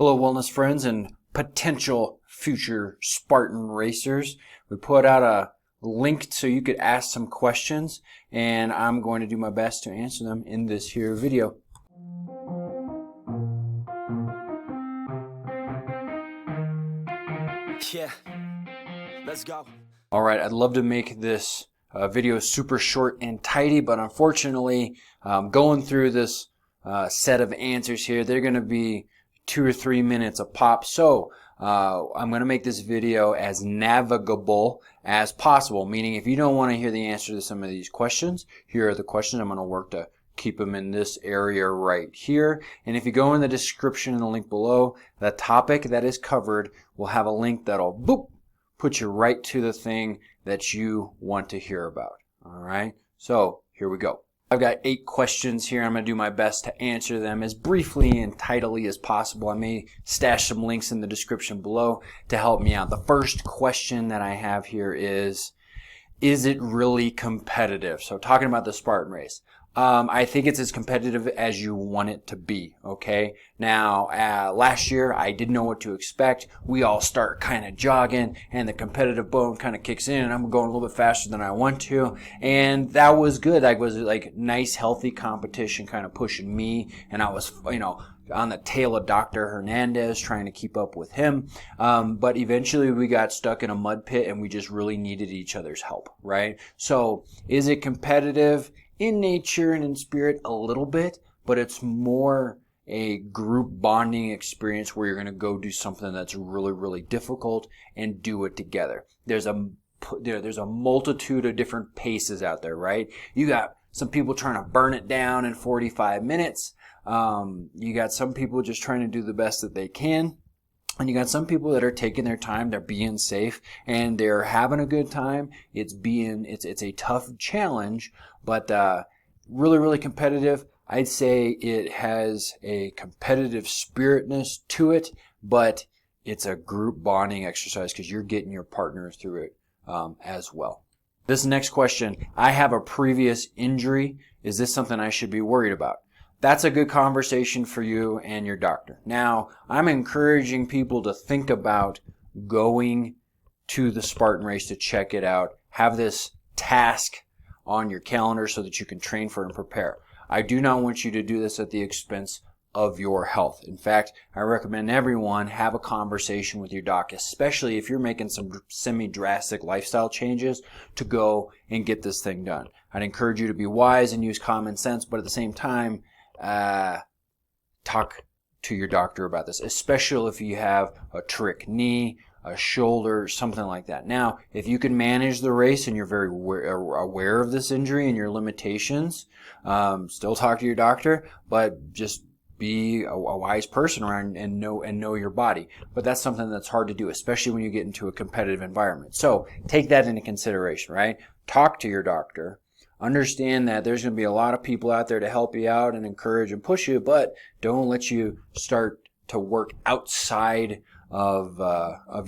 Hello, wellness friends and potential future Spartan racers. We put out a link so you could ask some questions, and I'm going to do my best to answer them in this here video. Yeah, let's go. All right, I'd love to make this video super short and tidy, but unfortunately, going through this set of answers here, they're going to be 2 or 3 minutes a pop. So I'm going to make this video as navigable as possible, meaning if you don't want to hear the answer to some of these questions, here are the questions. I'm going to work to keep them in this area right here. And if you go in the description and the link below, the topic that is covered will have a link that'll boop, put you right to the thing that you want to hear about. All right, so here we go. I've got 8 questions here. I'm going to do my best to answer them as briefly and tidily as possible. I may stash some links in the description below to help me out. The first question that I have here is it really competitive? So talking about the Spartan race. I think it's as competitive as you want it to be, okay? Now, last year, I didn't know what to expect. We all start kind of jogging, and the competitive bone kind of kicks in, and I'm going a little bit faster than I want to, and that was good. That was like nice, healthy competition kind of pushing me, and I was, on the tail of Dr. Hernandez trying to keep up with him. But eventually we got stuck in a mud pit, and we just really needed each other's help, right? So, is it competitive? In nature and in spirit a little bit, but it's more a group bonding experience where you're going to go do something that's really, really difficult and do it together. There's a multitude of different paces out there, right? You got some people trying to burn it down in 45 minutes. You got some people just trying to do the best that they can. And you got some people that are taking their time, they're being safe, and they're having a good time. It's a tough challenge, but really, really competitive. I'd say it has a competitive spiritness to it, but it's a group bonding exercise because you're getting your partner through it as well. This next question, I have a previous injury. Is this something I should be worried about? That's a good conversation for you and your doctor. Now, I'm encouraging people to think about going to the Spartan race to check it out. Have this task on your calendar so that you can train for it and prepare. I do not want you to do this at the expense of your health. In fact, I recommend everyone have a conversation with your doc, especially if you're making some semi-drastic lifestyle changes, to go and get this thing done. I'd encourage you to be wise and use common sense, but at the same time, talk to your doctor about this, especially if you have a trick knee, a shoulder, something like that. Now, if you can manage the race and you're very aware of this injury and your limitations, still talk to your doctor, but just be a wise person around and know your body. But that's something that's hard to do, especially when you get into a competitive environment. So take that into consideration, right? Talk to your doctor. Understand that there's going to be a lot of people out there to help you out and encourage and push you, but don't let you start to work outside of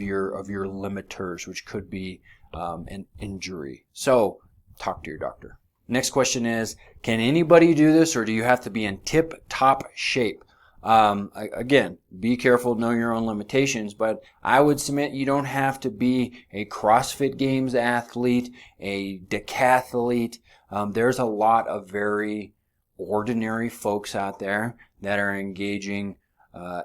your limiters, which could be an injury. So talk to your doctor. Next question is, can anybody do this, or do you have to be in tip-top shape? Again, be careful, know your own limitations, but I would submit you don't have to be a CrossFit Games athlete, a decathlete. There's a lot of very ordinary folks out there that are engaging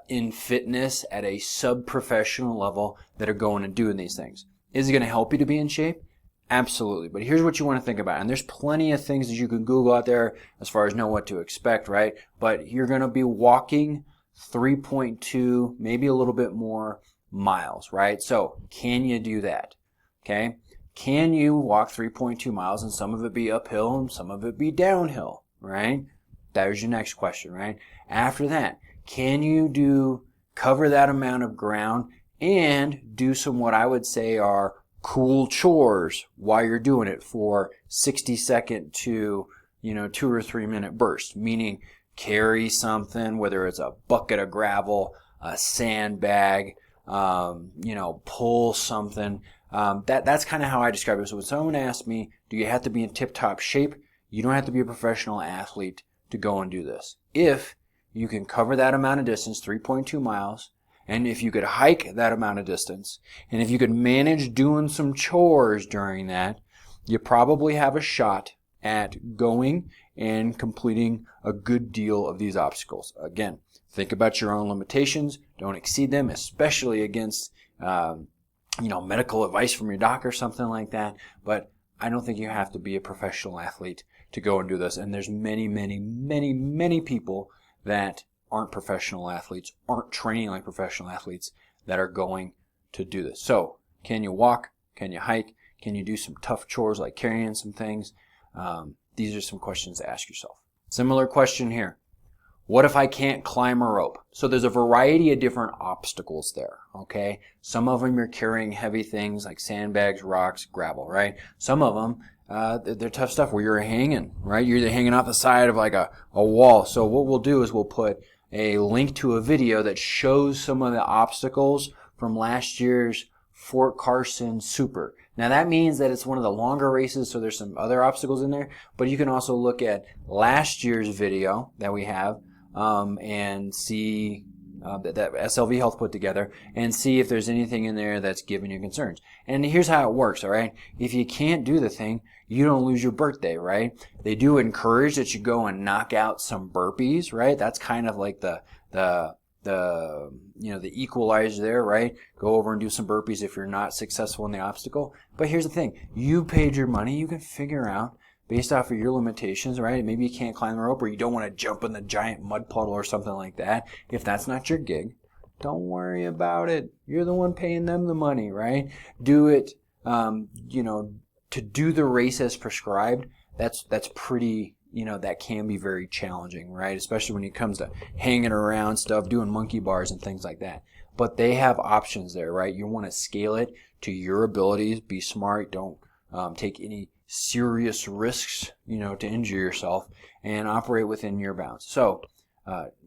in fitness at a sub-professional level that are going and doing these things. Is it going to help you to be in shape? Absolutely. But here's what you want to think about. And there's plenty of things that you can Google out there as far as know what to expect, right? But you're going to be walking 3.2, maybe a little bit more miles, right? So can you do that? Okay. Can you walk 3.2 miles and some of it be uphill and some of it be downhill, right? There's your next question, right? After that, can you cover that amount of ground and do some what I would say are cool chores while you're doing it for 60-second to 2 or 3 minute bursts, meaning carry something, whether it's a bucket of gravel, a sandbag, pull something. That's kind of how I describe it. So when someone asks me, do you have to be in tip-top shape? You don't have to be a professional athlete to go and do this. If you can cover that amount of distance, 3.2 miles, And if you could hike that amount of distance, and if you could manage doing some chores during that, you probably have a shot at going and completing a good deal of these obstacles. Again, think about your own limitations. Don't exceed them, especially against medical advice from your doctor or something like that. But I don't think you have to be a professional athlete to go and do this. And there's many, many, many, many people that aren't professional athletes, aren't training like professional athletes, that are going to do this. So, can you walk? Can you hike? Can you do some tough chores like carrying some things? These are some questions to ask yourself. Similar question here. What if I can't climb a rope? So there's a variety of different obstacles there, okay? Some of them you're carrying heavy things like sandbags, rocks, gravel, right? Some of them, they're tough stuff where you're hanging, right? You're either hanging off the side of like a wall. So what we'll do is we'll put a link to a video that shows some of the obstacles from last year's Fort Carson Super. Now that means that it's one of the longer races, so there's some other obstacles in there, but you can also look at last year's video that we have and see that SLV Health put together and see if there's anything in there that's giving you concerns. And here's how it works, all right? If you can't do the thing, you don't lose your birthday, right? They do encourage that you go and knock out some burpees, right? That's kind of like the equalizer there, right? Go over and do some burpees if you're not successful in the obstacle. But here's the thing. You paid your money. You can figure out based off of your limitations, right? Maybe you can't climb the rope or you don't want to jump in the giant mud puddle or something like that. If that's not your gig, don't worry about it. You're the one paying them the money, right? Do it, to do the race as prescribed. That's pretty, that can be very challenging, right? Especially when it comes to hanging around stuff, doing monkey bars and things like that. But they have options there, right? You want to scale it to your abilities. Be smart. Don't take any serious risks, to injure yourself, and operate within your bounds. So,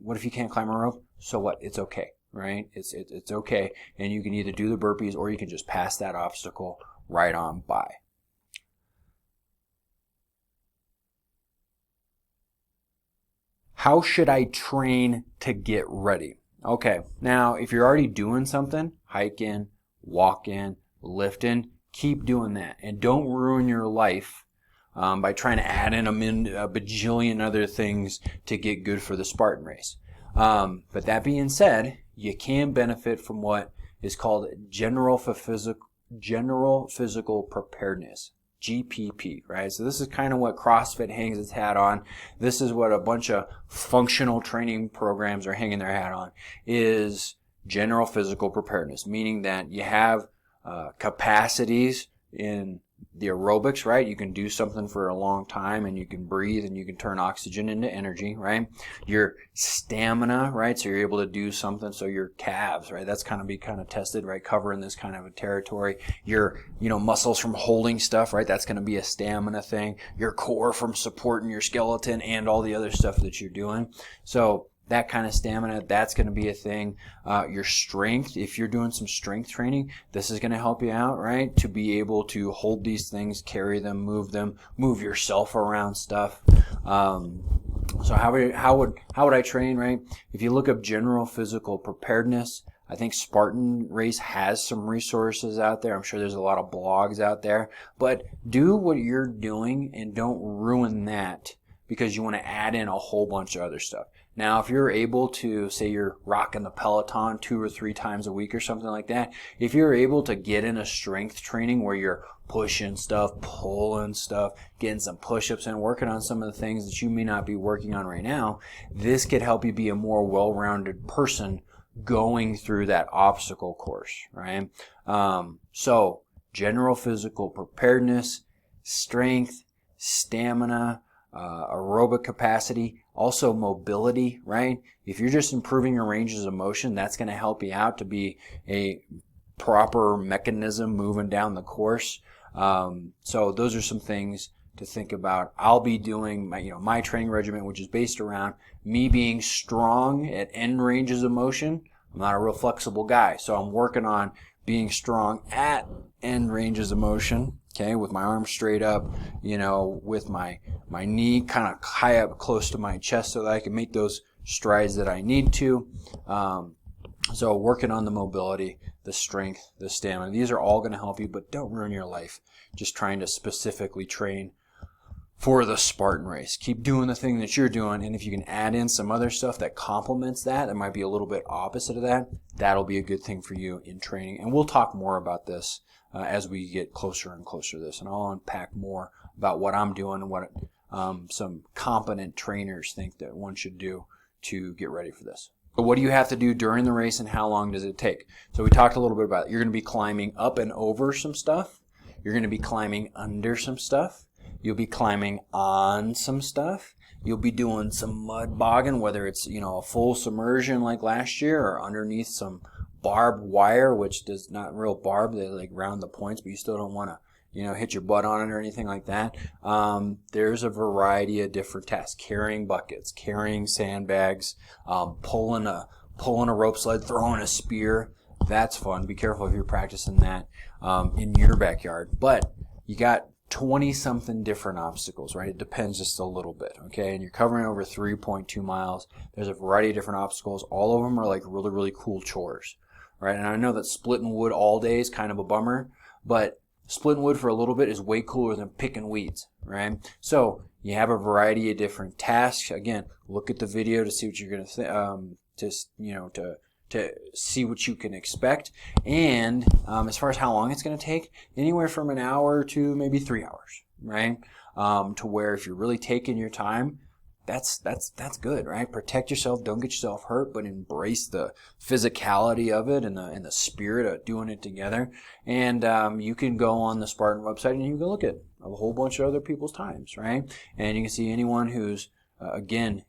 what if you can't climb a rope? So what? It's okay, right? It's okay, and you can either do the burpees or you can just pass that obstacle right on by. How should I train to get ready? Okay, now if you're already doing something, hiking, walking, lifting, keep doing that. And don't ruin your life by trying to add in a bajillion other things to get good for the Spartan race. But that being said, you can benefit from what is called general physical preparedness. GPP, right? So this is kind of what CrossFit hangs its hat on. This is what a bunch of functional training programs are hanging their hat on, is general physical preparedness, meaning that you have capacities in the aerobics, right? You can do something for a long time and you can breathe and you can turn oxygen into energy, right? Your stamina, right? So you're able to do something. So your calves, right? That's kind of tested, right? Covering this kind of a territory. Your, muscles from holding stuff, right? That's going to be a stamina thing. Your core from supporting your skeleton and all the other stuff that you're doing. So that kind of stamina, that's going to be a thing. Your strength, if you're doing some strength training, this is going to help you out, right? To be able to hold these things, carry them, move yourself around stuff. So how would I train, right? If you look up general physical preparedness, I think Spartan Race has some resources out there. I'm sure there's a lot of blogs out there. But do what you're doing and don't ruin that because you want to add in a whole bunch of other stuff. Now, if you're able to, say you're rocking the Peloton 2 or 3 times a week or something like that, if you're able to get in a strength training where you're pushing stuff, pulling stuff, getting some push-ups and working on some of the things that you may not be working on right now, this could help you be a more well-rounded person going through that obstacle course, right? So, general physical preparedness, strength, stamina, aerobic capacity, also mobility, right? If you're just improving your ranges of motion, that's going to help you out to be a proper mechanism moving down the course. So those are some things to think about. I'll be doing my training regimen, which is based around me being strong at end ranges of motion. I'm not a real flexible guy, so I'm working on being strong at end ranges of motion. Okay, with my arms straight up, with my knee kind of high up close to my chest so that I can make those strides that I need to. So working on the mobility, the strength, the stamina, these are all going to help you, but don't ruin your life just trying to specifically train for the Spartan race. Keep doing the thing that you're doing, and if you can add in some other stuff that complements that, that might be a little bit opposite of that, that'll be a good thing for you in training. And we'll talk more about this as we get closer and closer to this, and I'll unpack more about what I'm doing and what some competent trainers think that one should do to get ready for this. But what do you have to do during the race, and how long does it take? So we talked a little bit about it. You're going to be climbing up and over some stuff. You're going to be climbing under some stuff. You'll be climbing on some stuff. You'll be doing some mud bogging, whether it's, a full submersion like last year, or underneath some barbed wire, which does not real barb. They like round the points, but you still don't want to, hit your butt on it or anything like that. There's a variety of different tasks: carrying buckets, carrying sandbags, pulling a rope sled, throwing a spear. That's fun. Be careful if you're practicing that in your backyard. But you got 20-something different obstacles, right? It depends just a little bit, okay? And you're covering over 3.2 miles. There's a variety of different obstacles. All of them are like really, really cool chores, right? And I know that splitting wood all day is kind of a bummer, but splitting wood for a little bit is way cooler than picking weeds, right? So you have a variety of different tasks. Again, look at the video to see what you're going to to see what you can expect. And as far as how long it's going to take, anywhere from an hour to maybe 3 hours, right? To where if you're really taking your time, that's good, right? Protect yourself, don't get yourself hurt, but embrace the physicality of it and the spirit of doing it together. And you can go on the Spartan website and you can look at a whole bunch of other people's times, right? And you can see anyone who's again,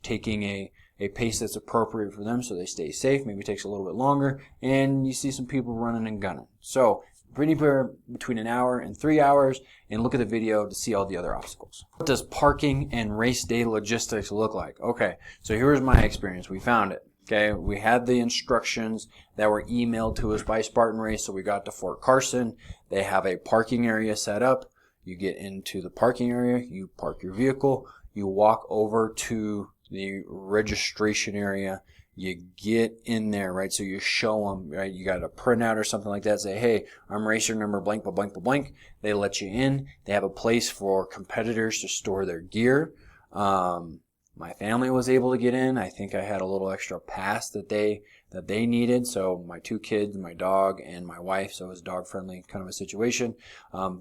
taking a pace that's appropriate for them so they stay safe. Maybe it takes a little bit longer, and you see some people running and gunning. So anywhere between an hour and 3 hours, and look at the video to see all the other obstacles. What does parking and race day logistics look like? Okay, so here's my experience. We found it. Okay, we had the instructions that were emailed to us by Spartan Race, so we got to Fort Carson. They have a parking area set up. You get into the parking area, you park your vehicle, you walk over to the registration area, you get in there, right? So you show them, right? You got a printout or something like that. Say, hey, I'm racer number blank, blank, blank. They let you in. They have a place for competitors to store their gear. My family was able to get in. I think I had a little extra pass that they needed. So my 2 kids, my dog, and my wife, so it was dog friendly kind of a situation.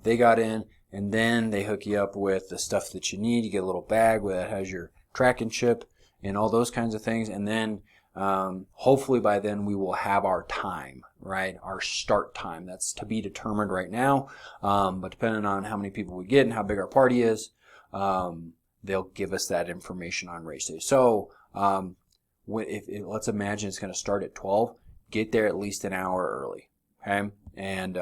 They got in, and then they hook you up with the stuff that you need. You get a little bag that has your tracking chip and all those kinds of things. And then hopefully by then we will have our time, right? Our start time. That's to be determined right now. But depending on how many people we get and how big our party is, they'll give us that information on race day. So if let's imagine it's going to start at 12, get there at least an hour early, okay? And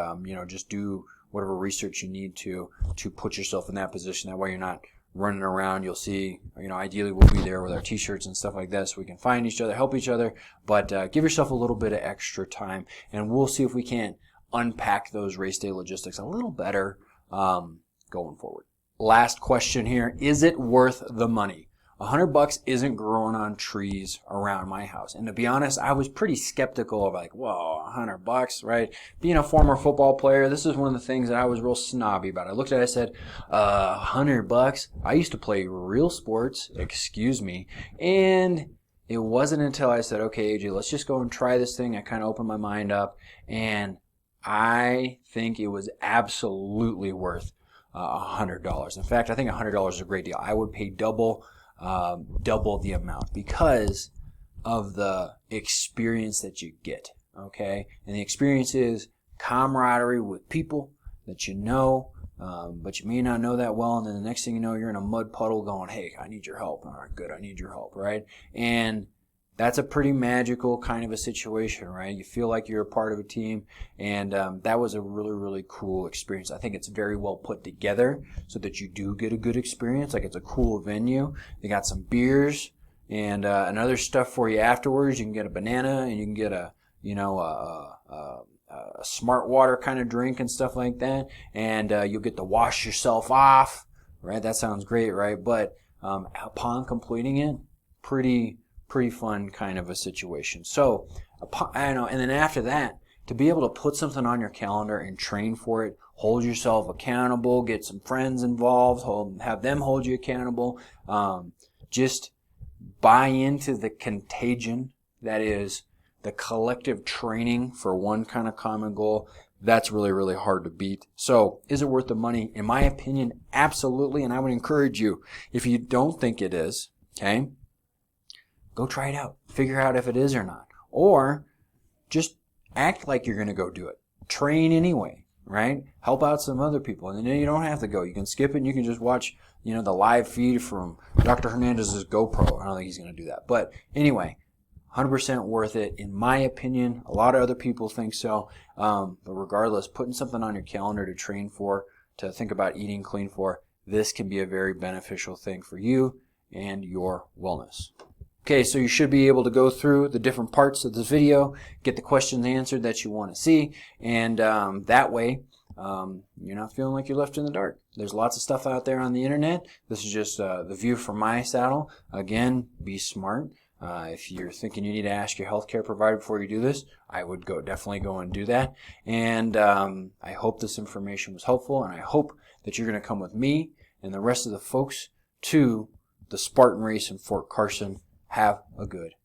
just do whatever research you need to put yourself in that position. That way you're not running around. You'll see, ideally we'll be there with our t-shirts and stuff like that so we can find each other, help each other, but give yourself a little bit of extra time, and we'll see if we can't unpack those race day logistics a little better going forward. Last question here: is it worth the money? $100 isn't growing on trees around my house. And to be honest, I was pretty skeptical of like, whoa, $100, right? Being a former football player, this is one of the things that I was real snobby about. I looked at it, I said, $100? I used to play real sports, excuse me. And it wasn't until I said, okay, AJ, let's just go and try this thing. I kind of opened my mind up, and I think it was absolutely worth $100. In fact, I think $100 is a great deal. I would pay double the amount because of the experience that you get, okay? And the experience is camaraderie with people that you know, but you may not know that well, and then the next thing you know, you're in a mud puddle going, hey, I need your help. All right, good, I need your help, right? And that's a pretty magical kind of a situation, right? You feel like you're a part of a team, and that was a really, really cool experience. I think it's very well put together so that you do get a good experience. Like, it's a cool venue. They got some beers and other stuff for you afterwards. You can get a banana, and you can get a smart water kind of drink and stuff like that, and you'll get to wash yourself off, right? That sounds great, right? But upon completing it, pretty pretty fun kind of a situation. So, I know, and then after that, to be able to put something on your calendar and train for it, hold yourself accountable, get some friends involved, have them hold you accountable, just buy into the contagion that is the collective training for one kind of common goal. That's really, really hard to beat. So, is it worth the money? In my opinion, absolutely. And I would encourage you, if you don't think it is, okay, go try it out. Figure out if it is or not. Or just act like you're going to go do it. Train anyway, right? Help out some other people. And then you don't have to go. You can skip it and you can just watch, the live feed from Dr. Hernandez's GoPro. I don't think he's going to do that. But anyway, 100% worth it, in my opinion. A lot of other people think so. But regardless, putting something on your calendar to train for, to think about eating clean for, this can be a very beneficial thing for you and your wellness. Okay, so you should be able to go through the different parts of this video, get the questions answered that you want to see, and that way you're not feeling like you're left in the dark. There's lots of stuff out there on the internet. This is just the view from my saddle. Again, be smart. If you're thinking you need to ask your healthcare provider before you do this, I would definitely go and do that. And I hope this information was helpful, and I hope that you're going to come with me and the rest of the folks to the Spartan race in Fort Carson. Have a good